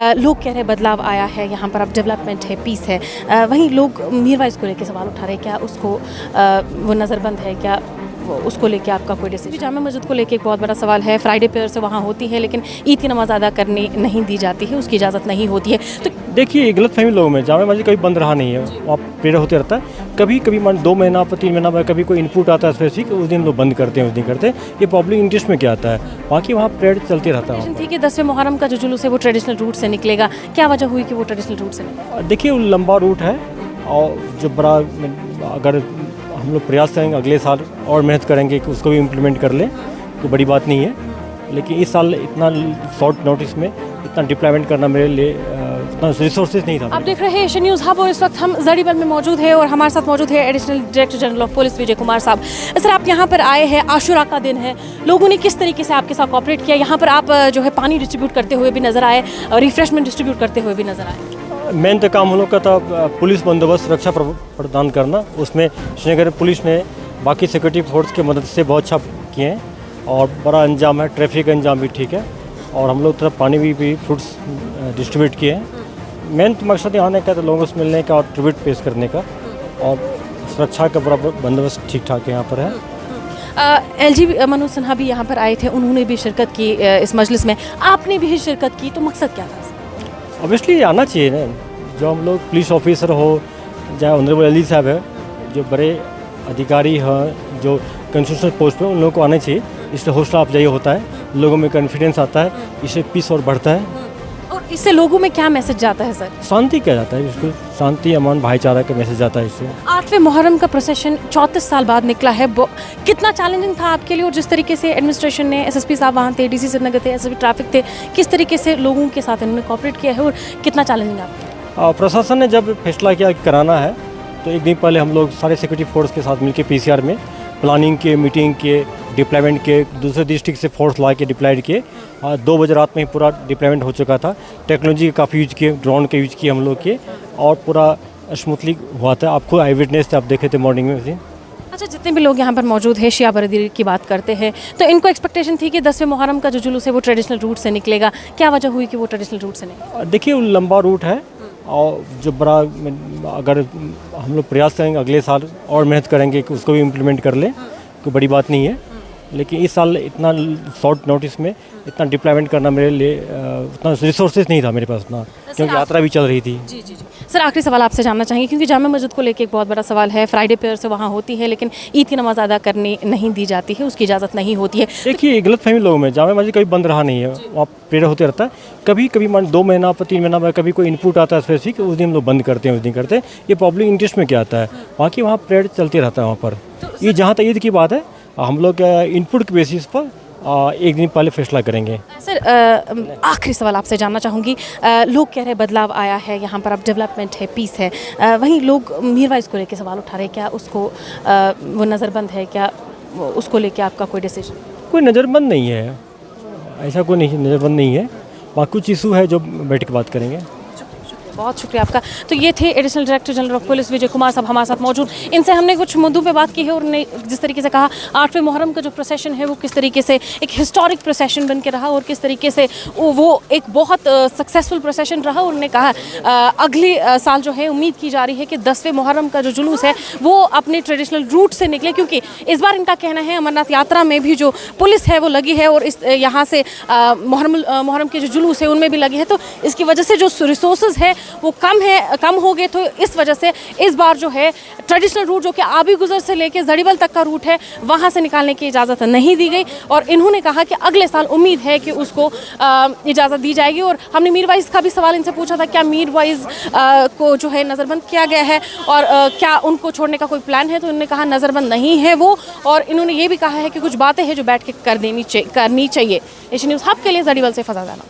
लोग कह रहे हैं बदलाव आया है, यहाँ पर अब डेवलपमेंट है, पीस है। वहीं लोग मीरवाइज को लेकर सवाल उठा रहे हैं, क्या उसको वो नज़रबंद है, क्या उसको लेके आपका कोई डिसीजन? जामा मस्जिद को लेके एक बहुत बड़ा सवाल है। फ्राइडे प्रेयर से वहाँ होती है, लेकिन ईद की नमाज़ अदा करने नहीं दी जाती है, उसकी इजाज़त नहीं होती है। तो देखिए, गलत फहमी लोगों में जामा मस्जिद कभी बंद रहा नहीं है, वहाँ प्रेयर होते रहता है। कभी कभी मान 2 महीना पर 3 महीना पर कभी कोई इनपुट आता है स्पेसिफिक, उस दिन लोग बंद करते हैं, उस दिन करते हैं। ये पब्लिक इंटरेस्ट में क्या आता है, बाकी वहाँ प्रेयर चलते रहता है। थी कि 10वें मुहर्रम का जो जुलूस है वो ट्रेडिशनल रूट से निकलेगा, क्या वजह हुई कि वो ट्रेडिशनल रूट से निकला? देखिए, वो लंबा रूट है और जो बड़ा, अगर हम लोग प्रयास करेंगे अगले साल और मेहनत करेंगे कि उसको भी इम्प्लीमेंट कर लें, तो बड़ी बात नहीं है। लेकिन इस साल इतना शॉर्ट नोटिस में इतना डिप्लॉयमेंट करना मेरे लिए इतना रिसोर्सेज नहीं था। आप देख रहे हैं एशियन न्यूज़ हब और इस वक्त हम जड़ीबल में मौजूद है और हमारे साथ मौजूद है additional director general of police Vijay Kumar साहब। सर, आप यहाँ पर आए हैं, आशुरा का दिन है, लोगों ने किस तरीके से आपके साथ कोऑपरेट किया? यहाँ पर आप जो है पानी डिस्ट्रीब्यूट करते हुए भी नजर आए, रिफ्रेशमेंट डिस्ट्रीब्यूट करते हुए भी नजर आए। मेन तो काम हम लोग का था पुलिस बंदोबस्त सुरक्षा प्रदान करना। उसमें श्रीनगर पुलिस ने बाकी सिक्योरिटी फोर्स की मदद से बहुत अच्छा किए हैं और बड़ा अंजाम है। ट्रैफिक अंजाम भी ठीक है और हम लोग तरफ पानी भी फ्रूट्स डिस्ट्रीब्यूट किए हैं। मेन तो मकसद आने का, तो लोगों से मिलने का और ट्रिब्यूट पेश करने का, और सुरक्षा का बड़ा बंदोबस्त ठीक ठाक यहाँ पर है। LG मनोज सिन्हा भी यहाँ पर आए थे, उन्होंने भी शिरकत की इस मजलिस में, आपने भी शिरकत की, तो मकसद क्या था? ऑब्वियसली आना चाहिए ना, जो हम लोग पुलिस ऑफिसर हो, चाहे ऑनरेबल LG साहब है, जो बड़े अधिकारी हैं जो कॉन्स्टिट्यूशनल पोस्ट पे, उन लोगों को आना चाहिए। इससे हौसला अफजाई होता है, लोगों में कॉन्फिडेंस आता है, इससे पीस और बढ़ता है। और इससे लोगों में क्या मैसेज जाता है सर? शांति क्या जाता है, इसको शांति, अमन, भाईचारा का मैसेज जाता है इससे। 8वें मुहर्रम का प्रोसेशन 34 साल बाद निकला है, कितना चैलेंजिंग था आपके लिए? और जिस तरीके से एडमिनिस्ट्रेशन ने, SSP साहब वहाँ थे, DC श्रीनगर थे, SSP ट्रैफिक थे, किस तरीके से लोगों के साथ इन्होंने कोऑपरेट किया है और कितना चैलेंजिंग आपके? प्रशासन ने जब फैसला किया कि कराना है, तो एक दिन पहले हम लोग सारे सिक्योरिटी फोर्स के साथ मिलकर PCR में प्लानिंग के, मीटिंग के, डिप्लॉयमेंट के, दूसरे डिस्ट्रिक्ट से फोर्स ला के डिप्लॉयड किए। 2 बजे रात में ही पूरा डिप्लॉयमेंट हो चुका था। टेक्नोलॉजी का काफ़ी यूज किए, ड्रोन के यूज किए हम लोग के, और पूरा स्मूथली हुआ था। आपको आई विटनेस थे, आप देखे थे मॉर्निंग में उस दिन। अच्छा, जितने भी लोग यहाँ पर मौजूद हैं, शिया बरदरी की बात करते हैं, तो इनको एक्सपेक्टेशन थी कि 10वें मुहर्रम का जो जुलूस है वो ट्रेडिशनल रूट से निकलेगा, क्या वजह हुई कि वो ट्रेडिशनल रूट से निकला? देखिए, वो लंबा रूट है और जो बड़ा, अगर हम लोग प्रयास करेंगे अगले साल और मेहनत करेंगे कि उसको भी इम्प्लीमेंट कर लें, तो बड़ी बात नहीं है। लेकिन इस साल इतना शॉर्ट नोटिस में इतना डिप्लॉयमेंट करना मेरे लिए उतना रिसोर्सेज नहीं था मेरे पास उतना, क्योंकि यात्रा भी चल रही थी। जी। सर, आखिरी सवाल आपसे जानना चाहेंगे, क्योंकि जामा मस्जिद को लेकर एक बहुत बड़ा सवाल है। फ्राइडे प्रेयर से वहाँ होती है, लेकिन ईद की नमाज़ अदा करने नहीं दी जाती है, उसकी इजाज़त नहीं होती है। देखिए, गलत फहमी लोगों में जामा मस्जिद कभी बंद रहा नहीं है, वहाँ प्रेयर होते रहता है। कभी कभी मान 2 महीना पर 3 महीना पर कभी कोई इनपुट आता है स्पेसिफिक, उस दिन लोग बंद करते हैं, उस दिन करते हैं। ये पब्लिक इंटरेस्ट में क्या आता है, बाकी वहाँ प्रेयर चलते रहता है वहाँ पर। ये जहाँ तक ईद की बात है, हम लोग इनपुट के बेसिस पर एक दिन पहले फैसला करेंगे। सर, आखिरी सवाल आपसे जानना चाहूँगी, लोग कह रहे हैं बदलाव आया है, यहाँ पर अब डेवलपमेंट है, पीस है। वहीं लोग मीरवाइज को लेकर सवाल उठा रहे हैं, क्या उसको वो नज़रबंद है, क्या उसको लेकर आपका कोई डिसीजन? कोई नज़रबंद नहीं है, ऐसा कोई नहीं, नज़रबंद नहीं है। वहाँ कुछ इशू है जो बैठ के बात करेंगे। बहुत शुक्रिया आपका। तो ये थे additional director general of police Vijay Kumar साहब हमारे साथ मौजूद। इनसे हमने कुछ मुद्दों पे बात की है और उन्होंने जिस तरीके से कहा 8वें मुहर्रम का जो प्रोसेशन है वो किस तरीके से एक हिस्टोरिक प्रोसेशन बन के रहा और किस तरीके से वो एक बहुत सक्सेसफुल प्रोसेशन रहा। और उन्होंने कहा अगले साल जो है उम्मीद की जा रही है कि 10वें मुहर्रम का जो जुलूस है वो अपने ट्रेडिशनल रूट से निकले, क्योंकि इस बार इनका कहना है अमरनाथ यात्रा में भी जो पुलिस है वो लगी है और इस यहाँ से मुहर्रम के जो जुलूस है उनमें भी लगी है। तो इसकी वजह से जो रिसोर्सेज है वो कम हो गए, तो इस वजह से इस बार जो है ट्रेडिशनल रूट जो कि आबी गुजर से लेके जड़ीबल तक का रूट है वहाँ से निकालने की इजाज़त नहीं दी गई। और इन्होंने कहा कि अगले साल उम्मीद है कि उसको इजाज़त दी जाएगी। और हमने मीरवाइज का भी सवाल इनसे पूछा था, क्या मीरवाइज को जो है नज़रबंद किया गया है और क्या उनको छोड़ने का कोई प्लान है, तो उन्होंने कहा नज़रबंद नहीं है वो। और इन्होंने ये भी कहा है कि कुछ बातें हैं जो बैठ के करनी चाहिए। एशियन न्यूज़ हब के लिए जड़ीबल से फजा जाना।